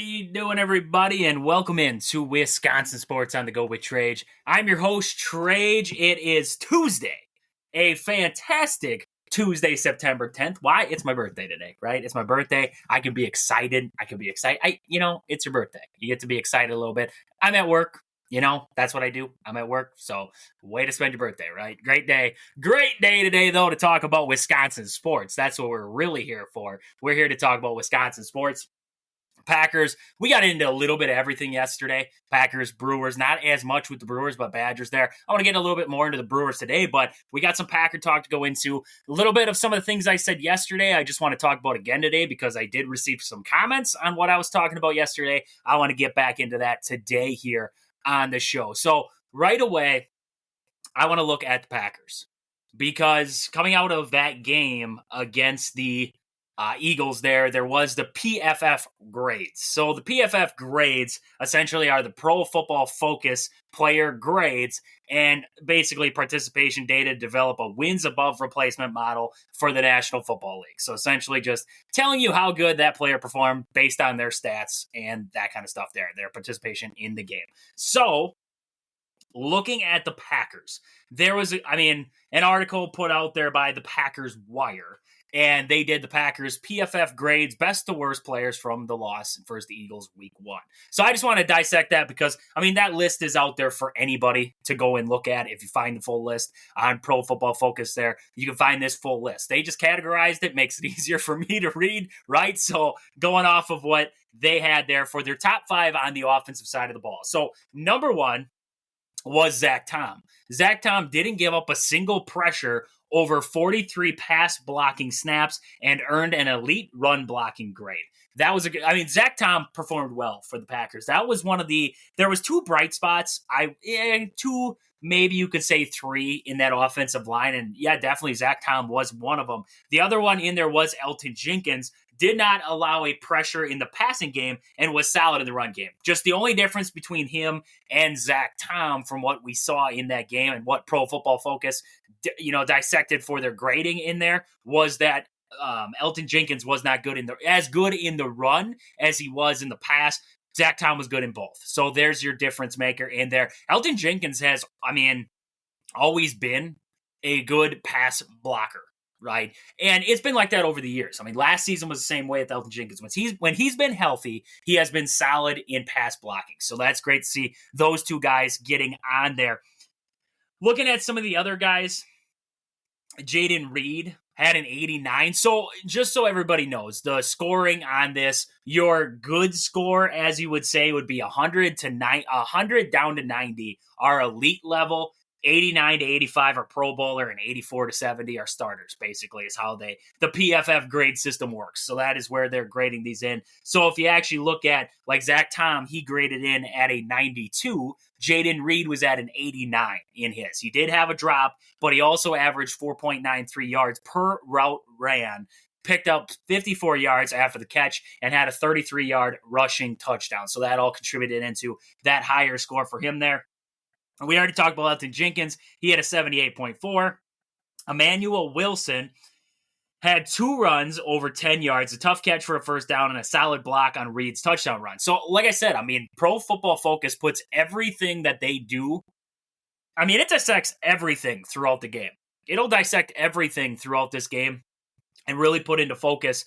you doing, everybody? And welcome in to Wisconsin Sports on the Go with Trage. I'm your host, Trage. It is Tuesday, a fantastic Tuesday, September 10th. Why? It's my birthday today, right? It's my birthday. I can be excited. It's your birthday. You get to be excited a little bit. I'm at work. That's what I do. I'm at work. So way to spend your birthday, right? Great day. Great day today, though, to talk about Wisconsin sports. That's what we're really here for. We're here to talk about Wisconsin sports. Packers, we got into a little bit of everything yesterday. Packers, Brewers, not as much with the Brewers, but Badgers there. I want to get a little bit more into the Brewers today, but we got some Packer talk to go into. A little bit of some of the things I said yesterday, I just want to talk about again today because I did receive some comments on what I was talking about yesterday. I want to get back into that today here on the show. So right away, I want to look at the Packers because coming out of that game against the Eagles there was the PFF grades. So the PFF grades essentially are the Pro Football Focus player grades and basically participation data to develop a wins above replacement model for the National Football League. So essentially just telling you how good that player performed based on their stats and that kind of stuff there, their participation in the game. So looking at the Packers, there was, an article put out there by the Packers Wire. And they did the Packers PFF grades, best to worst players from the loss versus the Eagles week 1. So I just want to dissect that because, that list is out there for anybody to go and look at. If you find the full list on Pro Football Focus there, you can find this full list. They just categorized it, makes it easier for me to read, right? So going off of what they had there for their top 5 on the offensive side of the ball. So number 1 was Zach Tom. Zach Tom didn't give up a single pressure over 43 pass blocking snaps and earned an elite run blocking grade. That was Zach Tom performed well for the Packers. That was there was 2 bright spots. 2, maybe you could say 3 in that offensive line. And yeah, definitely Zach Tom was one of them. The other one in there was Elton Jenkins. Did not allow a pressure in the passing game and was solid in the run game. Just the only difference between him and Zach Tom from what we saw in that game and what Pro Football Focus, dissected for their grading in there was that Elton Jenkins was not as good in the run as he was in the pass. Zach Tom was good in both. So there's your difference maker in there. Elton Jenkins has, always been a good pass blocker. Right. And it's been like that over the years. Last season was the same way with Elton Jenkins. When he's been healthy, he has been solid in pass blocking. So that's great to see those 2 guys getting on there. Looking at some of the other guys, Jayden Reed had an 89. So just so everybody knows, the scoring on this, your good score, as you would say, would be 100 down to 90 are elite level. 89 to 85 are Pro Bowler, and 84 to 70 are starters, basically, is how the PFF grade system works. So that is where they're grading these in. So if you actually look at, like Zach Tom, he graded in at a 92. Jayden Reed was at an 89 in his. He did have a drop, but he also averaged 4.93 yards per route ran, picked up 54 yards after the catch, and had a 33-yard rushing touchdown. So that all contributed into that higher score for him there. We already talked about Elton Jenkins. He had a 78.4. Emmanuel Wilson had 2 runs over 10 yards, a tough catch for a first down, and a solid block on Reed's touchdown run. So, like I said, Pro Football Focus puts everything that they do. It dissects everything throughout the game. It'll dissect everything throughout this game and really put into focus,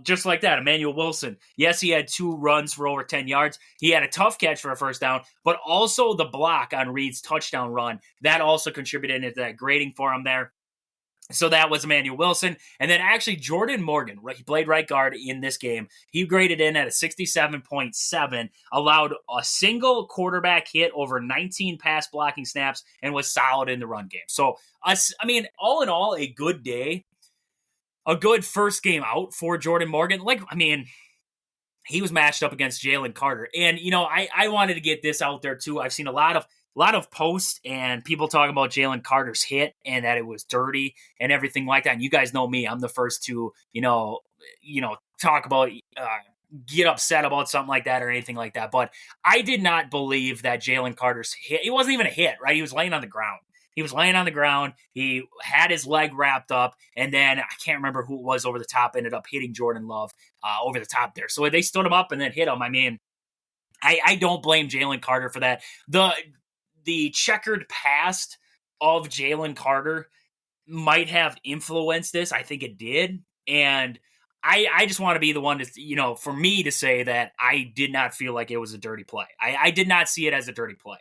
just like that. Emmanuel Wilson, yes, he had 2 runs for over 10 yards. He had a tough catch for a first down, but also the block on Reed's touchdown run, that also contributed into that grading for him there. So that was Emmanuel Wilson. And then actually Jordan Morgan, he played right guard in this game. He graded in at a 67.7, allowed a single quarterback hit over 19 pass blocking snaps, and was solid in the run game. So, all in all, a good day. A good first game out for Jordan Morgan. He was matched up against Jalen Carter. And, I wanted to get this out there too. I've seen a lot of posts and people talking about Jalen Carter's hit and that it was dirty and everything like that. And you guys know me. I'm the first to, talk about, get upset about something like that or anything like that. But I did not believe that Jalen Carter's hit, it wasn't even a hit, right? He was laying on the ground. He was laying on the ground. He had his leg wrapped up, and then I can't remember who it was over the top, ended up hitting Jordan Love over the top there. So they stood him up and then hit him. I mean, I don't blame Jalen Carter for that. The checkered past of Jalen Carter might have influenced this. I think it did. And I just want to be the one to, for me to say that I did not feel like it was a dirty play. I did not see it as a dirty play.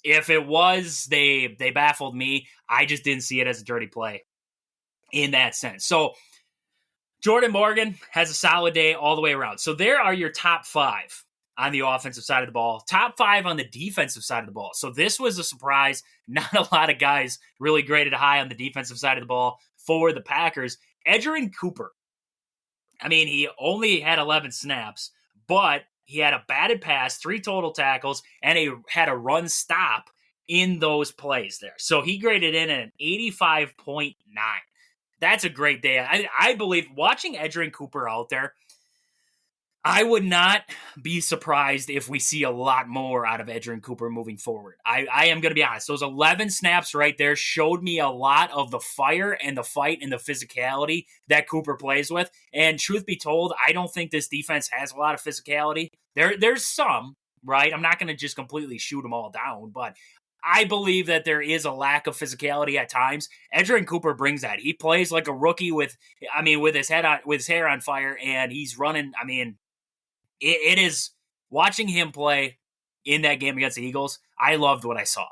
If it was, they baffled me. I just didn't see it as a dirty play in that sense. So Jordan Morgan has a solid day all the way around. So there are your top 5 on the offensive side of the ball, top 5 on the defensive side of the ball. So this was a surprise. Not a lot of guys really graded high on the defensive side of the ball for the Packers. Edgerrin Cooper, I mean, he only had 11 snaps, but he had a batted pass, 3 total tackles, and he had a run stop in those plays there. So he graded in at an 85.9. That's a great day. I believe watching Edgerrin Cooper out there, I would not be surprised if we see a lot more out of Edgerrin Cooper moving forward. I am going to be honest. Those 11 snaps right there showed me a lot of the fire and the fight and the physicality that Cooper plays with. And truth be told, I don't think this defense has a lot of physicality. There's some, right? I'm not going to just completely shoot them all down, but I believe that there is a lack of physicality at times. Edgerrin Cooper brings that. He plays like a rookie with his hair on fire, and he's running. I mean, it is watching him play in that game against the Eagles. I loved what I saw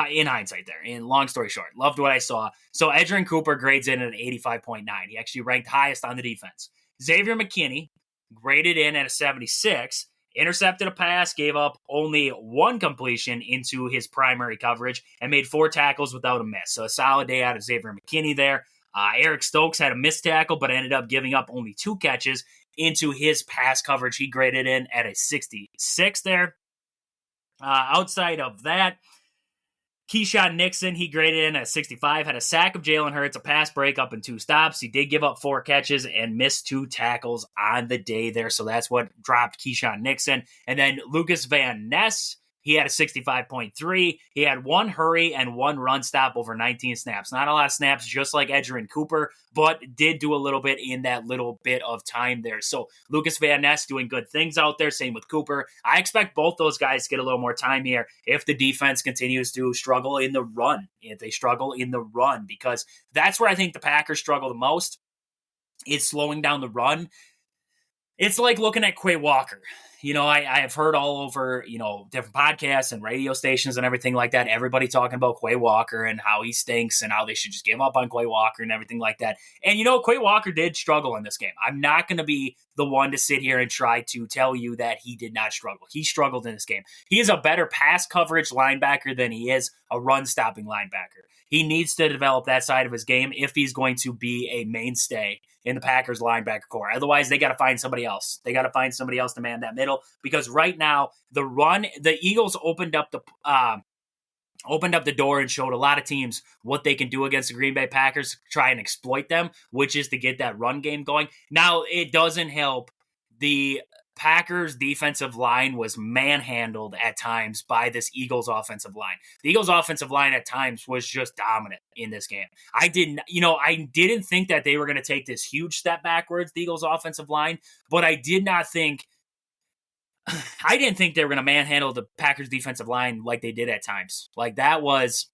in hindsight there. In long story short, loved what I saw. So Edgerrin Cooper grades in at an 85.9. He actually ranked highest on the defense. Xavier McKinney graded in at a 76. Intercepted a pass, gave up only 1 completion into his primary coverage, and made 4 tackles without a miss. So a solid day out of Xavier McKinney there. Eric Stokes had a missed tackle, but ended up giving up only 2 catches into his pass coverage. He graded in at a 66 there. Outside of that, Keyshawn Nixon, he graded in at 65, had a sack of Jalen Hurts, a pass breakup, and 2 stops. He did give up 4 catches and missed 2 tackles on the day there, so that's what dropped Keyshawn Nixon. And then Lucas Van Ness, he had a 65.3. He had 1 hurry and 1 run stop over 19 snaps. Not a lot of snaps, just like Edgerrin Cooper, but did do a little bit in that little bit of time there. So Lucas Van Ness doing good things out there. Same with Cooper. I expect both those guys to get a little more time here if the defense continues to struggle in the run. If they struggle in the run, because that's where I think the Packers struggle the most. It's slowing down the run. It's like looking at Quay Walker. I have heard all over, different podcasts and radio stations and everything like that, everybody talking about Quay Walker and how he stinks and how they should just give up on Quay Walker and everything like that. And, Quay Walker did struggle in this game. I'm not going to be the one to sit here and try to tell you that he did not struggle. He struggled in this game. He is a better pass coverage linebacker than he is a run-stopping linebacker. He needs to develop that side of his game if he's going to be a mainstay in the Packers linebacker core. Otherwise, they got to find somebody else. They got to find somebody else to man that middle, because right now the Eagles opened up the door and showed a lot of teams what they can do against the Green Bay Packers, try and exploit them, which is to get that run game going. Now, it doesn't help. The Packers defensive line was manhandled at times by this Eagles offensive line. The Eagles offensive line at times was just dominant in this game. I didn't think that they were going to take this huge step backwards, the Eagles offensive line, but I didn't think they were going to manhandle the Packers defensive line like they did at times. Like that was,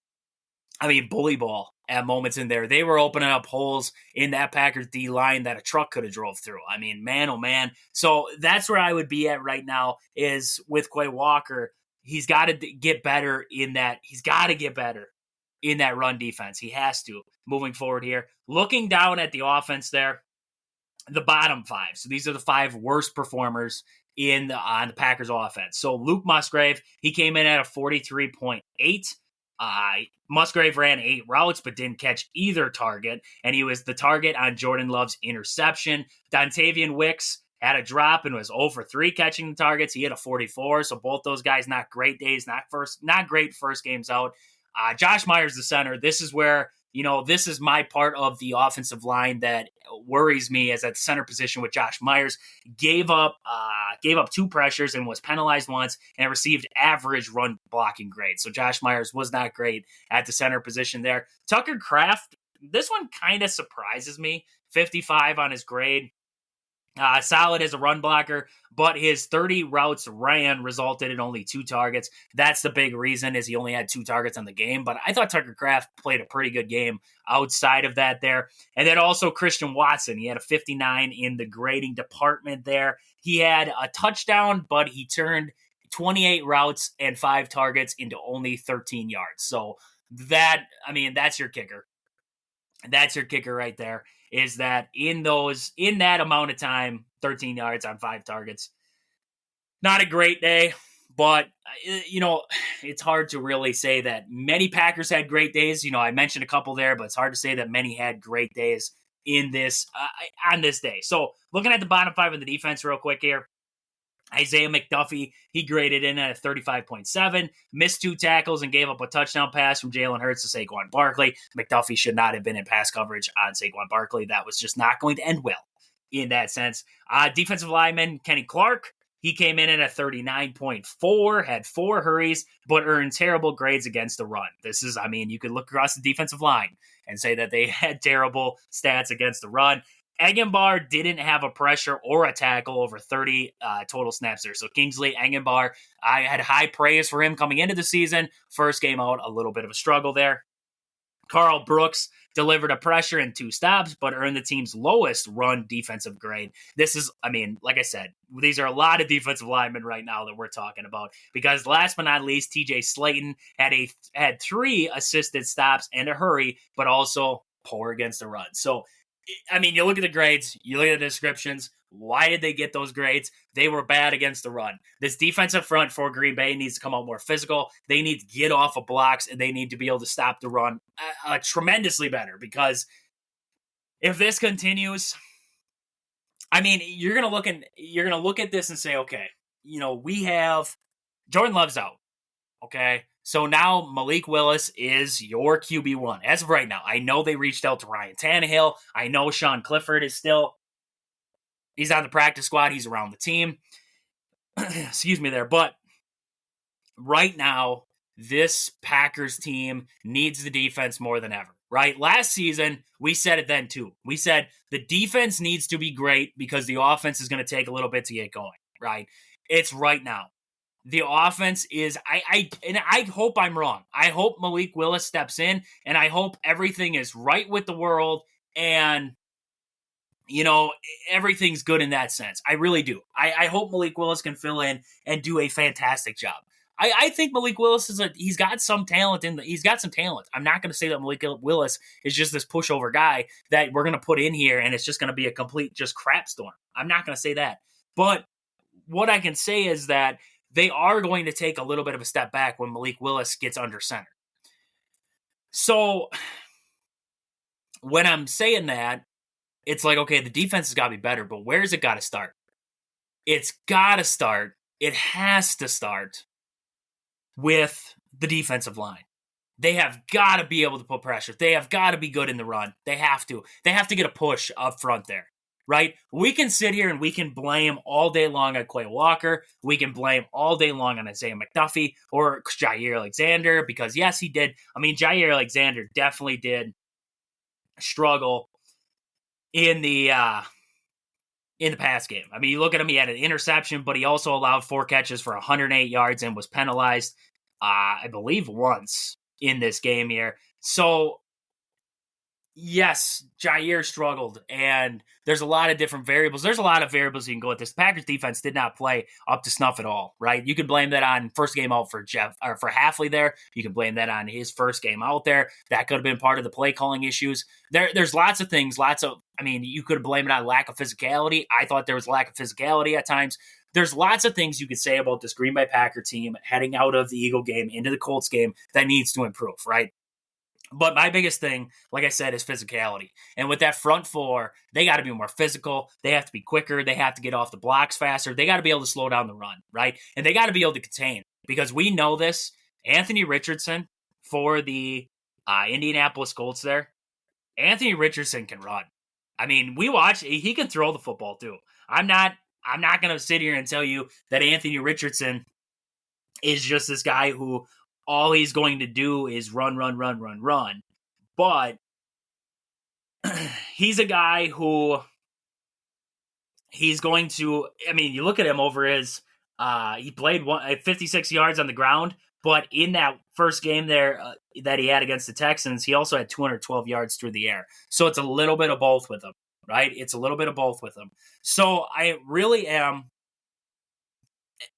bully ball at moments in there. They were opening up holes in that Packers D-line that a truck could have drove through. Man, oh man. So that's where I would be at right now is with Quay Walker. He's got to get better in that. He's got to get better in that run defense. He has to moving forward here. Looking down at the offense there, the bottom 5. So these are the 5 worst performers on the Packers offense. So Luke Musgrave, he came in at a 43.8. Musgrave ran 8 routes but didn't catch either target, and he was the target on Jordan Love's interception. Dontavian Wicks had a drop and was 0 for 3 catching the targets. He had a 44, so both those guys not great days, not great first games out. Josh Myers, the center, this is where this is my part of the offensive line that worries me, as at the center position with Josh Myers gave up 2 pressures and was penalized once and received average run blocking grade. So Josh Myers was not great at the center position there. Tucker Kraft, this one kind of surprises me. 55 on his grade. Solid as a run blocker, but his 30 routes ran resulted in only 2 targets. That's the big reason, is he only had 2 targets on the game. But I thought Tucker Kraft played a pretty good game outside of that there. And then also Christian Watson. He had a 59 in the grading department there. He had a touchdown, but he turned 28 routes and 5 targets into only 13 yards. So that's your kicker. That's your kicker right there, is that in that amount of time, 13 yards on 5 targets. Not a great day, but, it's hard to really say that many Packers had great days. I mentioned a couple there, but it's hard to say that many had great days in this on this day. So looking at the bottom 5 of the defense real quick here, Isaiah McDuffie, he graded in at a 35.7, missed 2 tackles and gave up a touchdown pass from Jalen Hurts to Saquon Barkley. McDuffie should not have been in pass coverage on Saquon Barkley. That was just not going to end well in that sense. Defensive lineman Kenny Clark, he came in at a 39.4, had 4 hurries, but earned terrible grades against the run. You could look across the defensive line and say that they had terrible stats against the run. Egenbar didn't have a pressure or a tackle over 30 total snaps there. So Kingsley Egenbar, I had high praise for him coming into the season. First game out, a little bit of a struggle there. Carl Brooks delivered a pressure and 2 stops, but earned the team's lowest run defensive grade. This is, like I said, these are a lot of defensive linemen right now that we're talking about, because last but not least, TJ Slayton had 3 assisted stops and a hurry, but also poor against the run. So, you look at the grades, you look at the descriptions. Why did they get those grades? They were bad against the run. This defensive front for Green Bay needs to come out more physical. They need to get off of blocks, and they need to be able to stop the run tremendously better, because if this continues, you're gonna look at this and say, okay, we have Jordan Love's out. Okay. So now Malik Willis is your QB1 as of right now. I know they reached out to Ryan Tannehill. I know Sean Clifford he's on the practice squad. He's around the team. Excuse me there. But right now, this Packers team needs the defense more than ever, right? Last season, we said it then too. We said the defense needs to be great because the offense is going to take a little bit to get going, right? It's right now. The offense is, I hope I'm wrong. I hope Malik Willis steps in, and I hope everything is right with the world, and, everything's good in that sense. I really do. I hope Malik Willis can fill in and do a fantastic job. I think Malik Willis he's got some talent he's got some talent. I'm not going to say that Malik Willis is just this pushover guy that we're going to put in here and it's just going to be a complete just crap storm. I'm not going to say that. But what I can say is that they are going to take a little bit of a step back when Malik Willis gets under center. So when I'm saying that, it's like, okay, the defense has got to be better, but where's it got to start? It has to start with the defensive line. They have got to be able to put pressure. They have got to be good in the run. They have to. They have to get a push up front there. Right? We can sit here and we can blame all day long on Quay Walker. We can blame all day long on Isaiah McDuffie or Jair Alexander, because yes, he did. Jair Alexander definitely did struggle in the pass game. You look at him, he had an interception, but he also allowed 4 catches for 108 yards and was penalized, I believe, once in this game here. So yes, Jair struggled, and there's a lot of different variables. There's a lot of variables you can go with this. The Packers defense did not play up to snuff at all, right? You can blame that on first game out for Hafley there. You can blame that on his first game out there. That could have been part of the play calling issues. There's lots of things, you could blame it on lack of physicality. I thought there was lack of physicality at times. There's lots of things you could say about this Green Bay Packer team heading out of the Eagle game into the Colts game that needs to improve, right? But my biggest thing, like I said, is physicality. And with that front 4, they got to be more physical. They have to be quicker. They have to get off the blocks faster. They got to be able to slow down the run, right? And they got to be able to contain, because we know this. Anthony Richardson for the Indianapolis Colts there, Anthony Richardson can run. I mean, we watch, he can throw the football too. I'm not going to sit here and tell you that Anthony Richardson is just this guy who all he's going to do is run. But he's a guy who he's going to, I mean, you look at him over his, he played 56 yards on the ground, but in that first game there that he had against the Texans, he also had 212 yards through the air. So it's a little bit of both with him, right? It's a little bit of both with him. So I really am,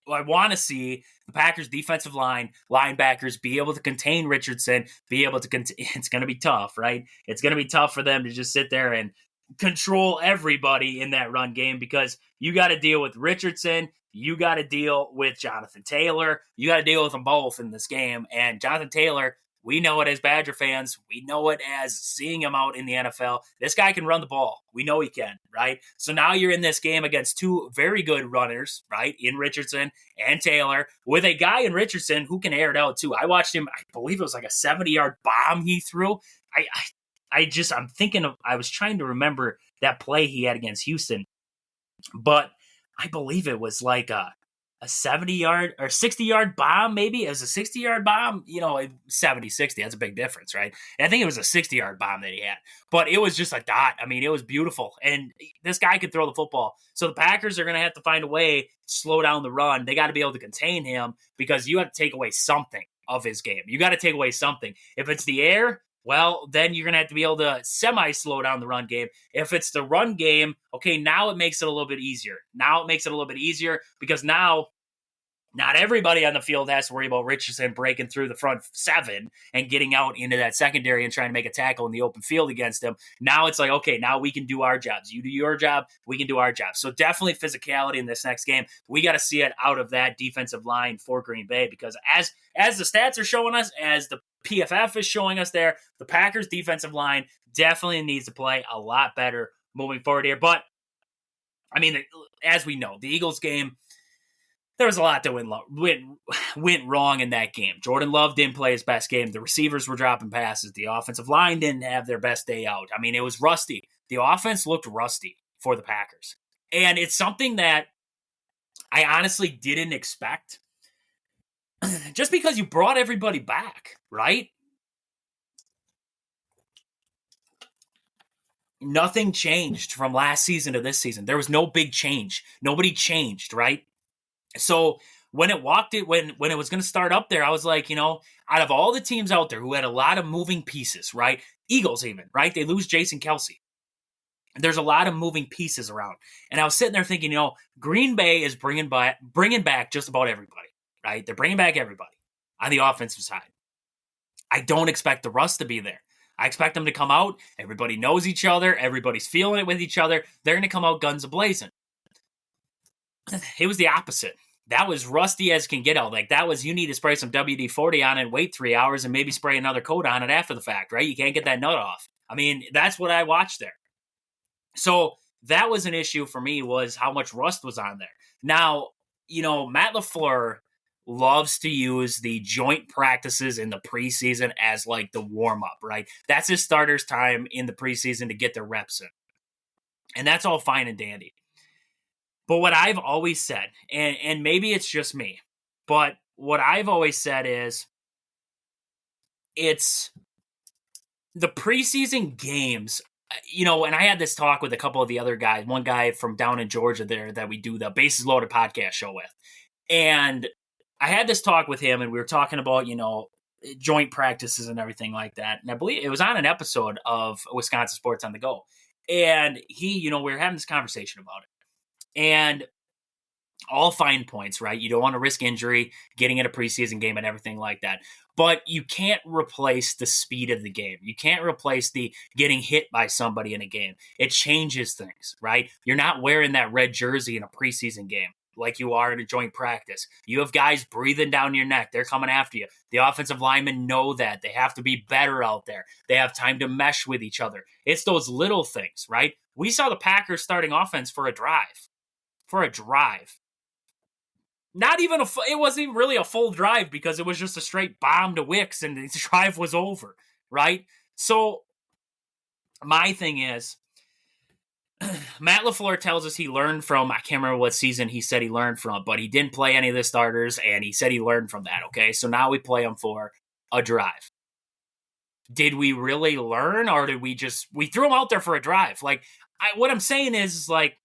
I want to see the Packers defensive line, linebackers be able to contain Richardson, be able to it's going to be tough, right? It's going to be tough for them to just sit there and control everybody in that run game because you got to deal with Richardson, you got to deal with Jonathan Taylor, you got to deal with them both in this game. And Jonathan Taylor, we know it as Badger fans. We know it as seeing him out in the NFL. This guy can run the ball. We know he can, right? So now you're in this game against two very good runners, right, in Richardson and Taylor, with a guy in Richardson who can air it out too. I watched him, I believe it was like a 70-yard bomb he threw. I'm thinking of, I was trying to remember that play he had against Houston, but I believe it was like a 70-yard or 60-yard bomb, maybe. It was a 60-yard bomb, 70, 60. That's a big difference, right? And I think it was a 60-yard bomb that he had. But it was just a dot. I mean, it was beautiful. And this guy could throw the football. So the Packers are going to have to find a way to slow down the run. They got to be able to contain him because you have to take away something of his game. You got to take away something. If it's the air, well, then you're going to have to be able to semi-slow down the run game. If it's the run game, okay, now it makes it a little bit easier. Because now not everybody on the field has to worry about Richardson breaking through the front seven and getting out into that secondary and trying to make a tackle in the open field against him. Now it's like, okay, now we can do our jobs. You do your job, we can do our job. So definitely physicality in this next game. We got to see it out of that defensive line for Green Bay because as the stats are showing us, as the PFF is showing us there, the Packers defensive line definitely needs to play a lot better moving forward here. But, I mean, as we know, the Eagles game, there was a lot that went wrong in that game. Jordan Love didn't play his best game. The receivers were dropping passes. The offensive line didn't have their best day out. I mean, it was rusty. The offense looked rusty for the Packers. And it's something that I honestly didn't expect. Just because you brought everybody back, right? Nothing changed from last season to this season. There was no big change. Nobody changed, right? So when it was going to start up there, I was like, out of all the teams out there who had a lot of moving pieces, right? Eagles even, right? They lose Jason Kelce. There's a lot of moving pieces around. And I was sitting there thinking, Green Bay is bringing back just about everybody, right? They're bringing back everybody on the offensive side. I don't expect the rust to be there. I expect them to come out. Everybody knows each other. Everybody's feeling it with each other. They're going to come out guns a-blazing. It was the opposite. That was rusty as can get out. Like that was, you need to spray some WD-40 on it, wait 3 hours, and maybe spray another coat on it after the fact, right? You can't get that nut off. I mean, that's what I watched there. So that was an issue for me, was how much rust was on there. Now, Matt LaFleur loves to use the joint practices in the preseason as like the warm-up, right? That's his starters' time in the preseason to get their reps in. And that's all fine and dandy. But what I've always said, and maybe it's just me, but what I've always said is it's the preseason games, and I had this talk with a couple of the other guys, one guy from down in Georgia there that we do the Bases Loaded podcast show with. And I had this talk with him, and we were talking about, joint practices and everything like that. And I believe it was on an episode of Wisconsin Sports on the Go. And he, we were having this conversation about it. And all fine points, right? You don't want to risk injury, getting in a preseason game and everything like that. But you can't replace the speed of the game. You can't replace the getting hit by somebody in a game. It changes things, right? You're not wearing that red jersey in a preseason game like you are in a joint practice. You have guys breathing down your neck. They're coming after you. The offensive linemen know that. They have to be better out there. They have time to mesh with each other. It's those little things, right? We saw the Packers starting offense for a drive. Not even it wasn't even really a full drive because it was just a straight bomb to Wicks and the drive was over, right? So my thing is, Matt LaFleur tells us he learned from, I can't remember what season he said he learned from, but he didn't play any of the starters, and he said he learned from that, okay? So now we play them for a drive. Did we really learn, or did we threw them out there for a drive? Like, what I'm saying is like,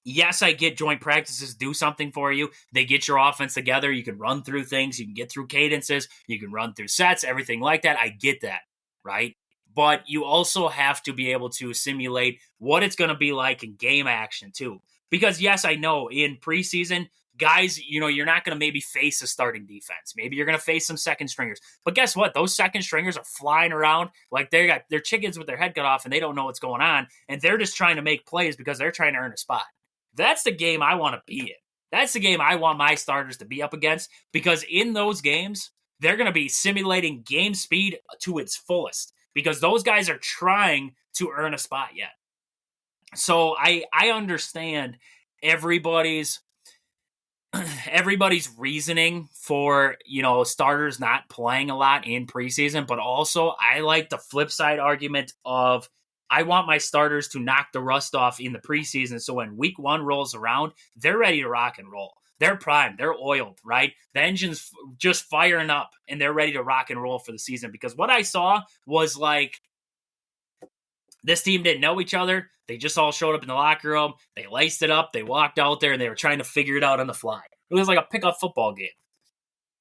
yes, I get joint practices do something for you. They get your offense together. You can run through things. You can get through cadences. You can run through sets, everything like that. I get that, right? But you also have to be able to simulate what it's going to be like in game action too. Because yes, I know in preseason, guys, you're not going to maybe face a starting defense. Maybe you're going to face some second stringers. But guess what? Those second stringers are flying around like they got their chickens with their head cut off and they don't know what's going on. And they're just trying to make plays because they're trying to earn a spot. That's the game I want to be in. That's the game I want my starters to be up against, because in those games, they're going to be simulating game speed to its fullest because those guys are trying to earn a spot yet. So I understand everybody's reasoning for, starters not playing a lot in preseason, but also I like the flip side argument of I want my starters to knock the rust off in the preseason so when week 1 rolls around, they're ready to rock and roll. They're primed. They're oiled, right? The engine's just firing up and they're ready to rock and roll for the season, because what I saw was like this team didn't know each other. They just all showed up in the locker room. They laced it up. They walked out there and they were trying to figure it out on the fly. It was like a pickup football game.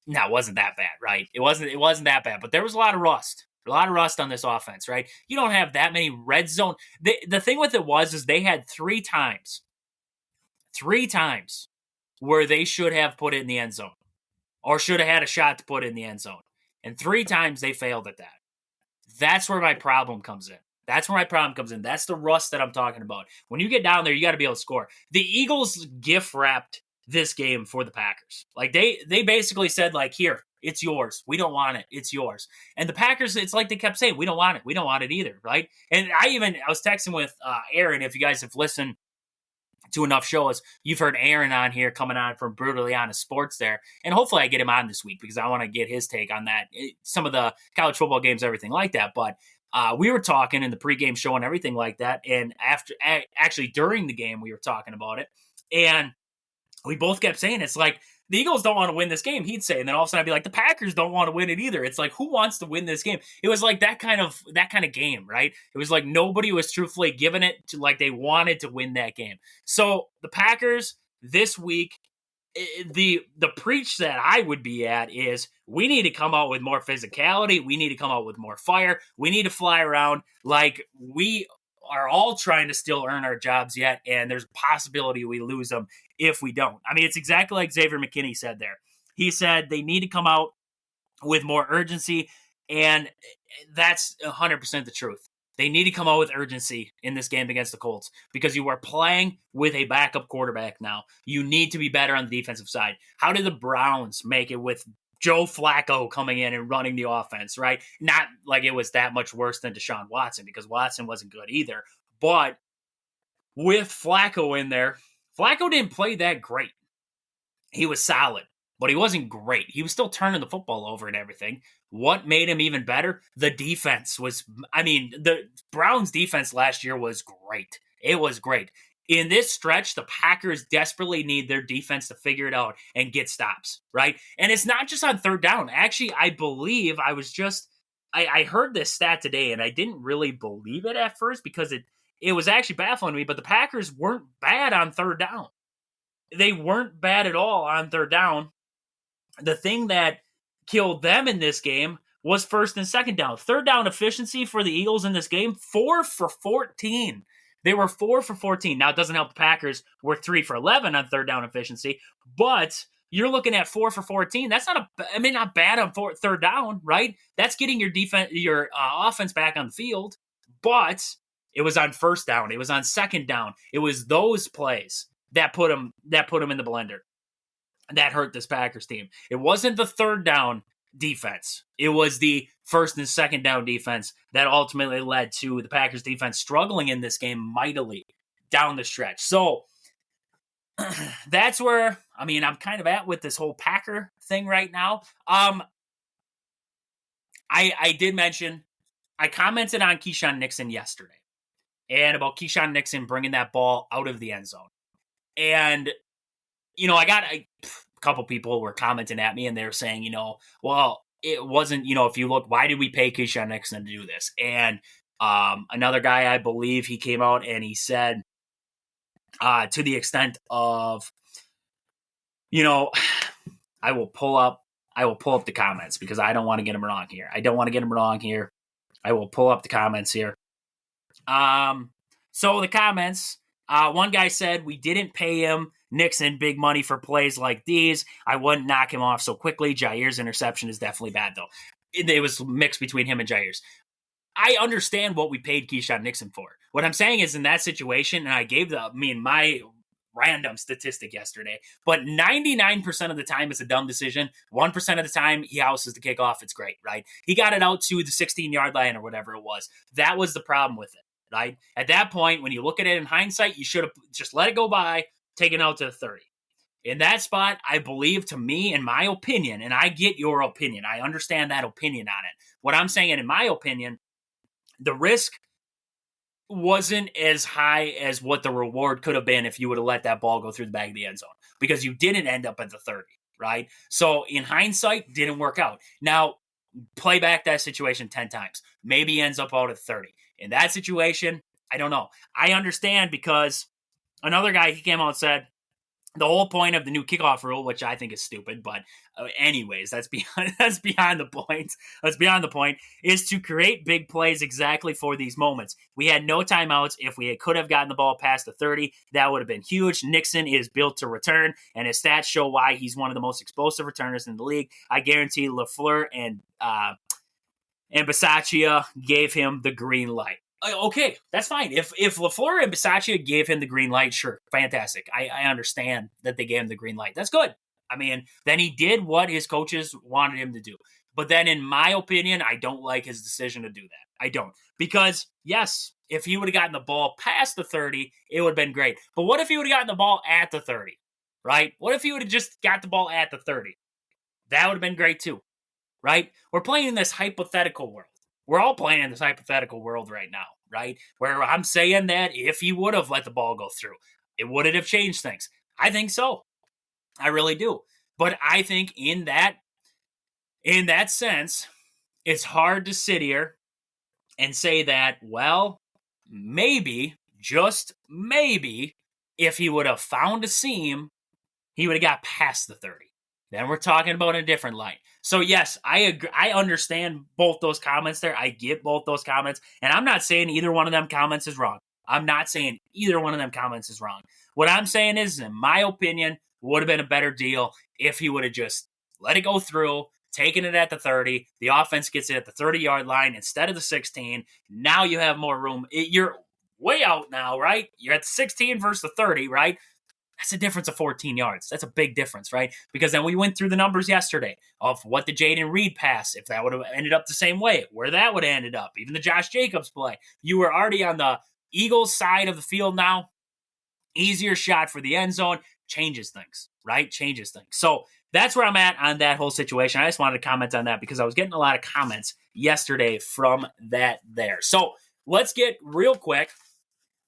Now, it wasn't that bad, right? It wasn't that bad, but there was a lot of rust. A lot of rust on this offense, right? You don't have that many red zone. The thing with it is they had three times where they should have put it in the end zone or should have had a shot to put it in the end zone. And 3 times they failed at that. That's where my problem comes in. That's the rust that I'm talking about. When you get down there, you got to be able to score. The Eagles gift wrapped this game for the Packers. Like they basically said, like, here, it's yours. We don't want it. It's yours. And the Packers, it's like they kept saying, we don't want it. We don't want it either, right? And I was texting with Aaron. If you guys have listened to enough shows, you've heard Aaron on here coming on from Brutally Honest Sports there. And hopefully I get him on this week because I want to get his take on that. Some of the college football games, everything like that. But we were talking in the pregame show and everything like that. And actually during the game, we were talking about it. And we both kept saying, it's like, the Eagles don't want to win this game, he'd say. And then all of a sudden I'd be like, the Packers don't want to win it either. It's like, who wants to win this game? It was like that kind of game, right? It was like nobody was truthfully giving it to, like, they wanted to win that game. So the Packers this week, the preach that I would be at is we need to come out with more physicality. We need to come out with more fire. We need to fly around like we are all trying to still earn our jobs yet, and there's a possibility we lose them if we don't. I mean, it's exactly like Xavier McKinney said there. He said they need to come out with more urgency, and that's 100% the truth. They need to come out with urgency in this game against the Colts because you are playing with a backup quarterback now. You need to be better on the defensive side. How did the Browns make it with Joe Flacco coming in and running the offense, right? Not like it was that much worse than Deshaun Watson because Watson wasn't good either. But with Flacco in there, Flacco didn't play that great. He was solid, but he wasn't great. He was still turning the football over and everything. What made him even better? The defense was, the Browns defense last year was great. It was great. In this stretch, the Packers desperately need their defense to figure it out and get stops, right? And it's not just on third down. Actually, I believe I heard this stat today, and I didn't really believe it at first because it was actually baffling me, but the Packers weren't bad on third down. They weren't bad at all on third down. The thing that killed them in this game was first and second down. Third down efficiency for the Eagles in this game, 4 for 14. They were 4 for 14. Now, it doesn't help the Packers were 3 for 11 on third down efficiency, but you're looking at 4 for 14. That's not bad on third down, right? That's getting your offense back on the field, but it was on first down. It was on second down. It was those plays that put them in the blender. That hurt this Packers team. It wasn't the third down defense. It was the first and second down defense that ultimately led to the Packers defense struggling in this game mightily down the stretch. So that's where, I'm kind of at with this whole Packer thing right now. I did mention I commented on Keyshawn Nixon yesterday and about Keyshawn Nixon bringing that ball out of the end zone. And, I got a couple people were commenting at me and they were saying, well, it wasn't, if you look, why did we pay Keyshawn Nixon to do this? And another guy, I believe he came out and he said, to the extent of, I will pull up the comments because I don't want to get him wrong here. I will pull up the comments here. So the comments, one guy said, we didn't pay him Nixon big money for plays like these. I wouldn't knock him off so quickly. Jair's interception is definitely bad, though. It was mixed between him and Jair's. I understand what we paid Keyshawn Nixon for. What I'm saying is in that situation, and I gave my random statistic yesterday, but 99% of the time it's a dumb decision. 1% of the time he houses the kickoff. It's great, right? He got it out to the 16-yard line or whatever it was. That was the problem with it, right? At that point, when you look at it in hindsight, you should have just let it go by, taken out to the 30. In that spot, I believe, to me, in my opinion, and I get your opinion, I understand that opinion on it. What I'm saying, in my opinion, the risk wasn't as high as what the reward could have been if you would have let that ball go through the back of the end zone, because you didn't end up at the 30, right? So in hindsight, didn't work out. Now, play back that situation 10 times. Maybe he ends up out at 30. In that situation, I don't know. I understand, because another guy, he came out and said, the whole point of the new kickoff rule, which I think is stupid, but anyways, that's beyond the point. That's beyond the point, is to create big plays exactly for these moments. We had no timeouts. If we could have gotten the ball past the 30, that would have been huge. Nixon is built to return, and his stats show why he's one of the most explosive returners in the league. I guarantee LaFleur and Bisaccia gave him the green light. Okay, that's fine. If LaFleur and Bisaccia gave him the green light, sure, fantastic. I understand that they gave him the green light. That's good. I mean, then he did what his coaches wanted him to do. But then, in my opinion, I don't like his decision to do that. I don't. Because, yes, if he would have gotten the ball past the 30, it would have been great. But what if he would have gotten the ball at the 30, right? What if he would have just got the ball at the 30? That would have been great too, right? We're playing in this hypothetical world. We're all playing in this hypothetical world right now, right? Where I'm saying that if he would have let the ball go through, it wouldn't have changed things. I think so. I really do. But I think in that sense, it's hard to sit here and say that, well, maybe, just maybe, if he would have found a seam, he would have got past the 30. Then we're talking about a different light. So yes, I agree. I understand both those comments there. I get both those comments. And I'm not saying either one of them comments is wrong. What I'm saying is, in my opinion, would have been a better deal if he would have just let it go through, taken it at the 30. The offense gets it at the 30-yard line instead of the 16. Now you have more room. You're way out now, right? You're at the 16 versus the 30, right? That's a difference of 14 yards. That's a big difference, right? Because then we went through the numbers yesterday of what the Jayden Reed pass, if that would have ended up the same way, where that would have ended up. Even the Josh Jacobs play. You were already on the Eagles side of the field now. Easier shot for the end zone. Changes things, right? Changes things. So that's where I'm at on that whole situation. I just wanted to comment on that because I was getting a lot of comments yesterday from that there. So let's get real quick.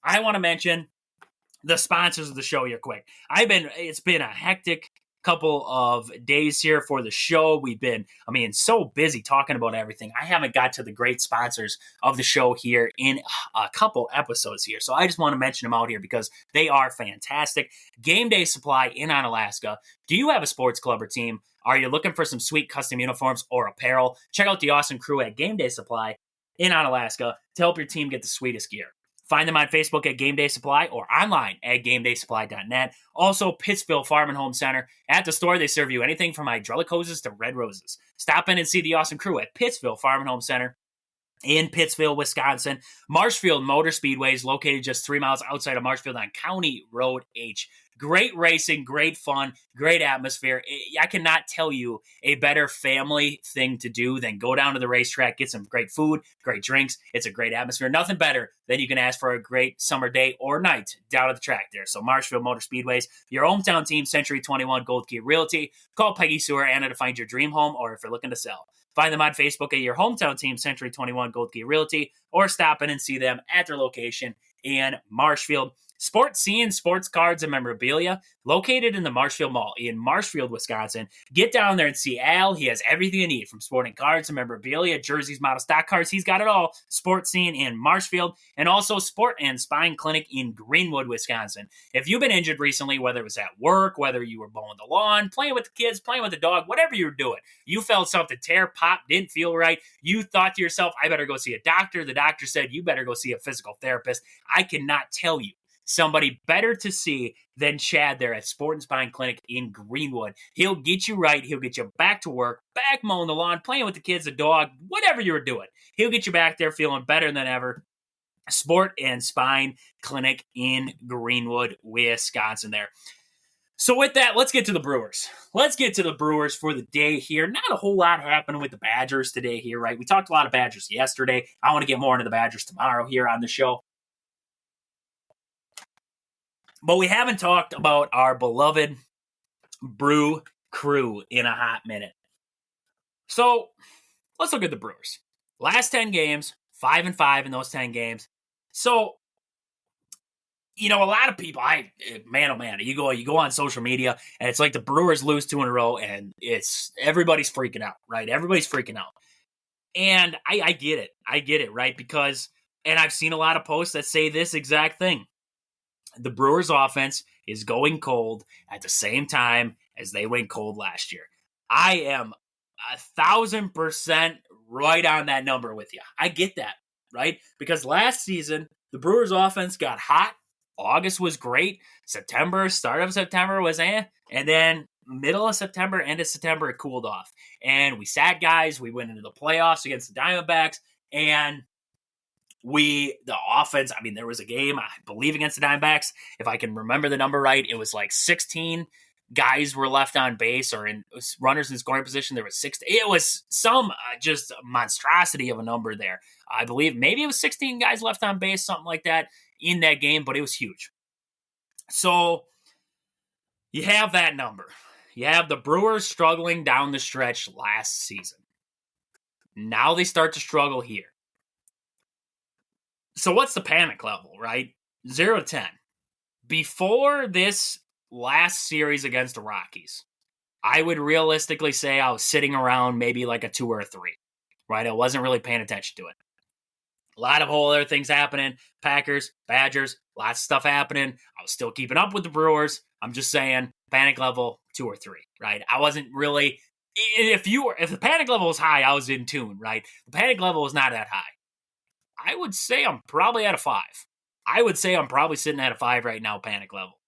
I want to mention the sponsors of the show here quick. It's been a hectic couple of days here for the show. We've been, so busy talking about everything. I haven't got to the great sponsors of the show here in a couple episodes here. So I just want to mention them out here because they are fantastic. Game Day Supply in Alaska. Do you have a sports club or team? Are you looking for some sweet custom uniforms or apparel? Check out the awesome crew at Game Day Supply in Alaska to help your team get the sweetest gear. Find them on Facebook at Game Day Supply or online at GameDaySupply.net. Also, Pittsville Farm and Home Center. At the store, they serve you anything from hydraulic hoses to red roses. Stop in and see the awesome crew at Pittsville Farm and Home Center in Pittsville, Wisconsin. Marshfield Motor Speedway is located just 3 miles outside of Marshfield on County Road H. Great racing, great fun, great atmosphere. I cannot tell you a better family thing to do than go down to the racetrack, get some great food, great drinks. It's a great atmosphere. Nothing better than you can ask for a great summer day or night down at the track there. So Marshfield Motor Speedways, your hometown team, Century 21 Gold Key Realty. Call Peggy Sue or Anna to find your dream home or if you're looking to sell. Find them on Facebook at your hometown team, Century 21 Gold Key Realty, or stop in and see them at their location in Marshfield. Sports Scene Sports Cards and Memorabilia, located in the Marshfield Mall in Marshfield, Wisconsin. Get down there and see Al. He has everything you need, from sporting cards and memorabilia, jerseys, model stock cards. He's got it all. Sports Scene in Marshfield, and also Sport and Spine Clinic in Greenwood, Wisconsin. If you've been injured recently, whether it was at work, whether you were mowing the lawn, playing with the kids, playing with the dog, whatever you were doing, you felt something tear, pop, didn't feel right. You thought to yourself, I better go see a doctor. The doctor said, you better go see a physical therapist. I cannot tell you somebody better to see than Chad there at Sport and Spine Clinic in Greenwood. He'll get you right. He'll get you back to work, back mowing the lawn, playing with the kids, the dog, whatever you were doing. He'll get you back there feeling better than ever. Sport and Spine Clinic in Greenwood, Wisconsin there. So with that, let's get to the Brewers. Let's get to the Brewers for the day here. Not a whole lot happening with the Badgers today here, right? We talked a lot of Badgers yesterday. I want to get more into the Badgers tomorrow here on the show. But we haven't talked about our beloved Brew crew in a hot minute. So let's look at the Brewers. Last 10 games, 5-5 in those 10 games. So, a lot of people, man, oh man, you go on social media and it's like the Brewers lose 2 in a row and everybody's freaking out, right? Everybody's freaking out. And I get it. I get it, right? Because, and I've seen a lot of posts that say this exact thing. The Brewers offense is going cold at the same time as they went cold last year. I am 1,000% right on that number with you. I get that, right? Because last season, the Brewers offense got hot. August was great. Start of September was and then middle of September, end of September, it cooled off. And we sat guys. We went into the playoffs against the Diamondbacks, and the offense, there was a game, I believe, against the Diamondbacks. If I can remember the number right, it was like 16 guys were left on base or in runners in scoring position. There was 6. It was some just monstrosity of a number there. I believe maybe it was 16 guys left on base, something like that in that game, but it was huge. So you have that number. You have the Brewers struggling down the stretch last season. Now they start to struggle here. So what's the panic level, right? 0 to 10. Before this last series against the Rockies, I would realistically say I was sitting around maybe like a 2 or a 3, right? I wasn't really paying attention to it. A lot of whole other things happening. Packers, Badgers, lots of stuff happening. I was still keeping up with the Brewers. I'm just saying, panic level 2 or 3, right? I wasn't really, if the panic level was high, I was in tune, right? The panic level was not that high. I would say I'm probably at a 5. I would say I'm probably sitting at a 5 right now, panic level,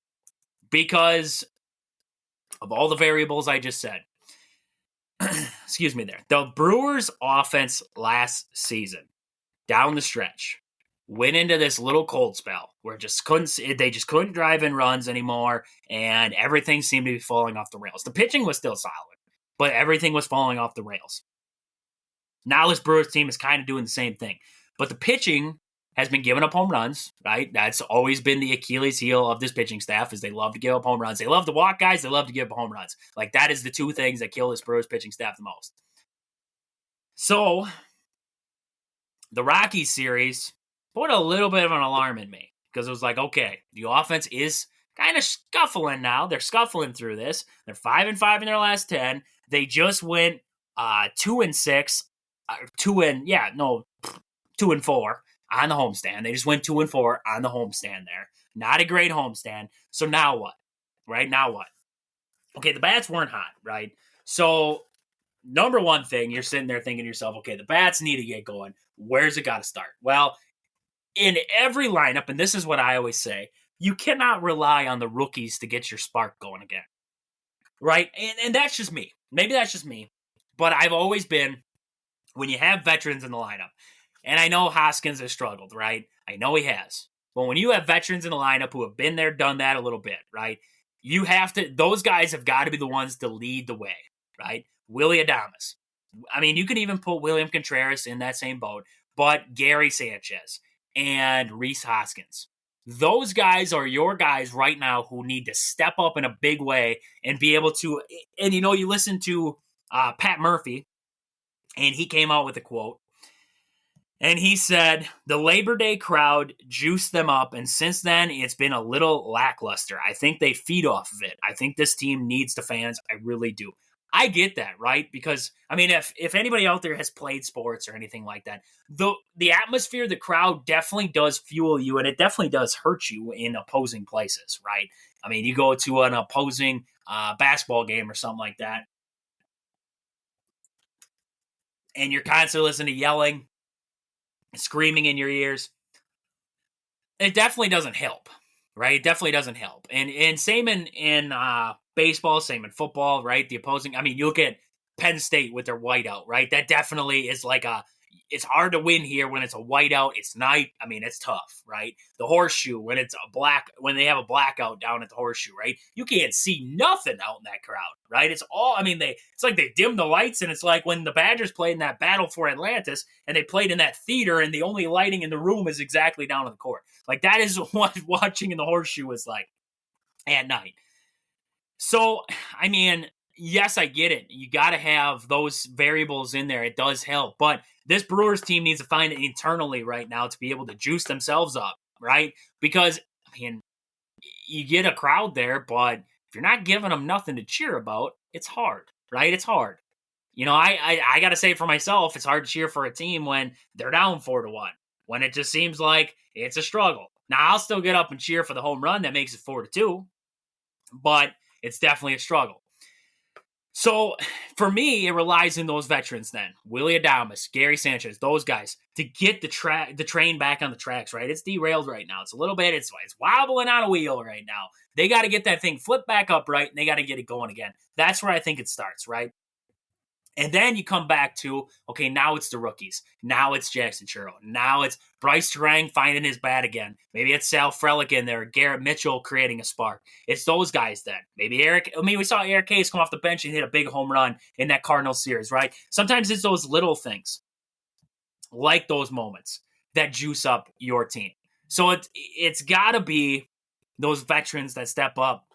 because of all the variables I just said. Excuse me there. The Brewers' offense last season, down the stretch, went into this little cold spell where they just couldn't drive in runs anymore, and everything seemed to be falling off the rails. The pitching was still solid, but everything was falling off the rails. Now this Brewers team is kind of doing the same thing. But the pitching has been giving up home runs, right? That's always been the Achilles heel of this pitching staff, is they love to give up home runs. They love to walk guys. They love to give up home runs. Like, that is the 2 things that kill this Brewers pitching staff the most. So the Rockies series put a little bit of an alarm in me, because it was like, okay, the offense is kind of scuffling now. They're scuffling through this. They're 5-5 in their last 10. They just went 2-6, 2-4 on the homestand. They just went 2-4 on the homestand there. Not a great homestand. So now what? Right? Now what? Okay, the bats weren't hot, right? So number one thing, you're sitting there thinking to yourself, okay, the bats need to get going. Where's it got to start? Well, in every lineup, and this is what I always say, you cannot rely on the rookies to get your spark going again. Right? And that's just me. Maybe that's just me. But I've always been, when you have veterans in the lineup, and I know Hoskins has struggled, right? I know he has. But when you have veterans in the lineup who have been there, done that a little bit, right? Those guys have got to be the ones to lead the way, right? Willie Adames. You can even put William Contreras in that same boat, but Gary Sanchez and Rhys Hoskins. Those guys are your guys right now who need to step up in a big way and be able to, and you listen to Pat Murphy And he came out with a quote. And he said, the Labor Day crowd juiced them up, and since then, it's been a little lackluster. I think they feed off of it. I think this team needs the fans. I really do. I get that, right? Because, I mean, if anybody out there has played sports or anything like that, the atmosphere, the crowd definitely does fuel you, and it definitely does hurt you in opposing places, right? I mean, you go to an opposing basketball game or something like that, and you're constantly listening to yelling, screaming in your ears. It definitely doesn't help, right? It definitely doesn't help. And same in baseball, same in football, right? The opposing, I mean, you look at Penn State with their whiteout, right? That definitely is like it's hard to win here when it's a whiteout. It's night. I mean, it's tough, right? The horseshoe, when they have a blackout down at the horseshoe, right? You can't see nothing out in that crowd, right? It's all, I mean, it's like they dim the lights, and it's like when the Badgers played in that battle for Atlantis and they played in that theater and the only lighting in the room is exactly down in the court. Like that is what watching in the horseshoe is like at night. So, I mean, yes, I get it. You got to have those variables in there. It does help. But this Brewers team needs to find it internally right now to be able to juice themselves up, right? Because, I mean, you get a crowd there, but if you're not giving them nothing to cheer about, it's hard, right? It's hard. You know, I got to say for myself, it's hard to cheer for a team when they're down 4-1, when it just seems like it's a struggle. Now, I'll still get up and cheer for the home run that makes it 4-2, but it's definitely a struggle. So for me, it relies on those veterans then. Willie Adames, Gary Sanchez, those guys, to get the train back on the tracks, right? It's derailed right now. It's a little bit, it's wobbling on a wheel right now. They got to get that thing flipped back up right, and they got to get it going again. That's where I think it starts, right? And then you come back to, okay, now it's the rookies. Now it's Jackson Churro. Now it's Bryce Terang finding his bat again. Maybe it's Sal Frelick in there, Garrett Mitchell creating a spark. It's those guys then. Maybe we saw Eric Case come off the bench and hit a big home run in that Cardinals series, right? Sometimes it's those little things, like those moments, that juice up your team. So it's got to be those veterans that step up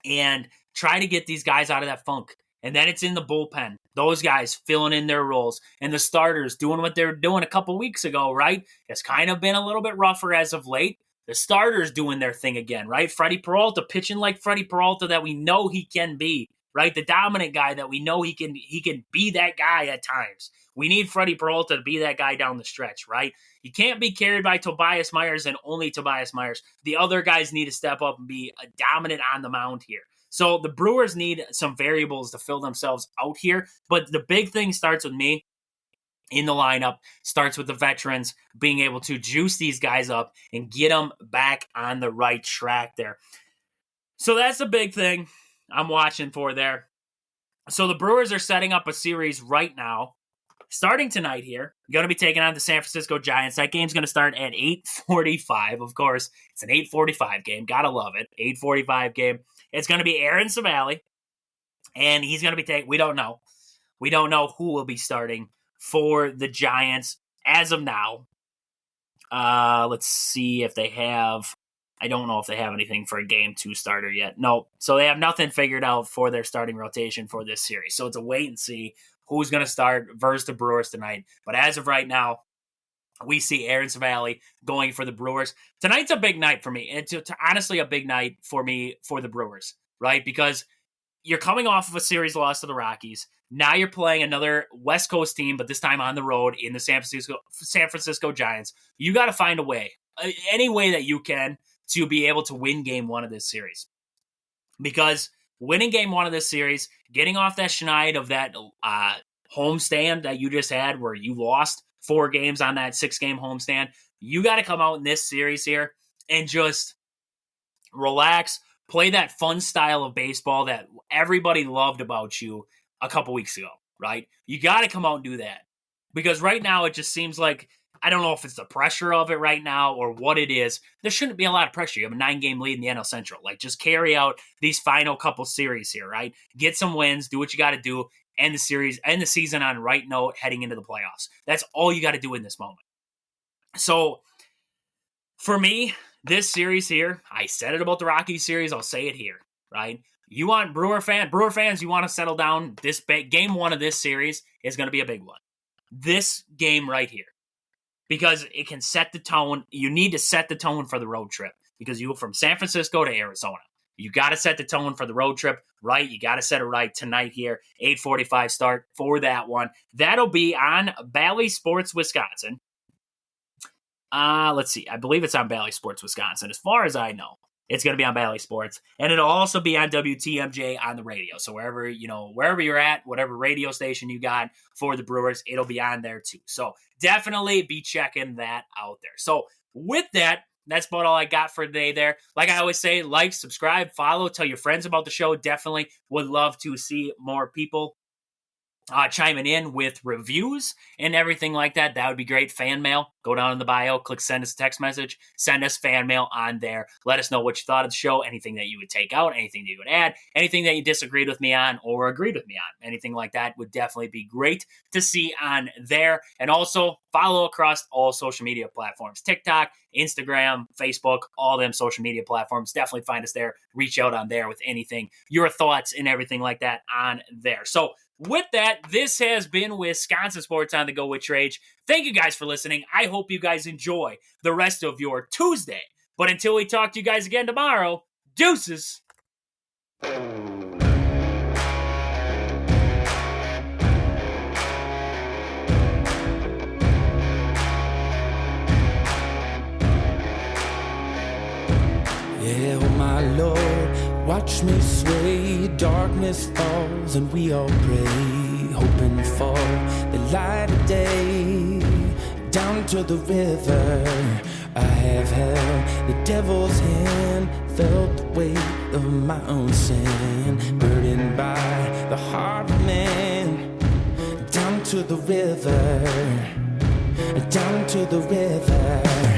and try to get these guys out of that funk. And then it's in the bullpen. Those guys filling in their roles. And the starters doing what they were doing a couple weeks ago, right? It's kind of been a little bit rougher as of late. The starters doing their thing again, right? Freddie Peralta pitching like Freddie Peralta that we know he can be, right? The dominant guy that we know he can be that guy at times. We need Freddie Peralta to be that guy down the stretch, right? You can't be carried by Tobias Myers and only Tobias Myers. The other guys need to step up and be dominant on the mound here. So the Brewers need some variables to fill themselves out here. But the big thing starts with me in the lineup, starts with the veterans being able to juice these guys up and get them back on the right track there. So that's the big thing I'm watching for there. So the Brewers are setting up a series right now, starting tonight here. Going to be taking on the San Francisco Giants. That game's going to start at 8:45. Of course, it's an 8:45 game. Gotta love it. 8:45 game. It's going to be Aaron Savali, and he's going to be taking, we don't know. We don't know who will be starting for the Giants as of now. Let's see if they have, I don't know if they have anything for a game 2 starter yet. No, so they have nothing figured out for their starting rotation for this series. So it's a wait and see who's going to start versus the Brewers tonight. But as of right now, we see Aaron Savali going for the Brewers. Tonight's a big night for me. It's honestly a big night for me for the Brewers, right? Because you're coming off of a series loss to the Rockies. Now you're playing another West Coast team, but this time on the road in the San Francisco Giants. You got to find a way, any way that you can, to be able to win game 1 of this series. Because winning game 1 of this series, getting off that schneid of that homestand that you just had where you lost 4 games on that 6-game homestand, you got to come out in this series here and just relax, play that fun style of baseball that everybody loved about you a couple weeks ago, right? You got to come out and do that. Because right now it just seems like, I don't know if it's the pressure of it right now or what it is. There shouldn't be a lot of pressure. You have a 9-game lead in the NL Central. Like, just carry out these final couple series here, right? Get some wins, do what you got to do, end the series, end the season on right note heading into the playoffs. That's all you got to do in this moment. So, for me, this series here, I said it about the Rockies series, I'll say it here, right? You want Brewer fans, you want to settle down. This game one of this series is going to be a big one. This game right here. Because it can set the tone. You need to set the tone for the road trip. Because you go from San Francisco to Arizona. You got to set the tone for the road trip, right? You got to set it right tonight here. 8:45 start for that one. That'll be on Bally Sports Wisconsin. Let's see. I believe it's on Bally Sports Wisconsin. As far as I know, it's going to be on Bally Sports. And it'll also be on WTMJ on the radio. So wherever you're at, whatever radio station you got for the Brewers, it'll be on there too. So definitely be checking that out there. So with that, that's about all I got for today there. Like I always say, like, subscribe, follow, tell your friends about the show. Definitely would love to see more people chiming in with reviews and everything like that. That would be great. Fan mail, go down in the bio, click send us a text message, send us fan mail on there. Let us know what you thought of the show, anything that you would take out, anything that you would add, anything that you disagreed with me on or agreed with me on. Anything like that would definitely be great to see on there. And also follow across all social media platforms, TikTok, Instagram, Facebook, all them social media platforms. Definitely find us there. Reach out on there with anything, your thoughts and everything like that on there. So with that, this has been Wisconsin Sports on the Go with Trage. Thank you guys for listening. I hope you guys enjoy the rest of your Tuesday. But until we talk to you guys again tomorrow, deuces. Yeah, oh my Lord, watch me sway. Darkness falls and we all pray, hoping for the light of day. Down to the river, I have held the devil's hand, felt the weight of my own sin, burdened by the heart of man. Down to the river, down to the river.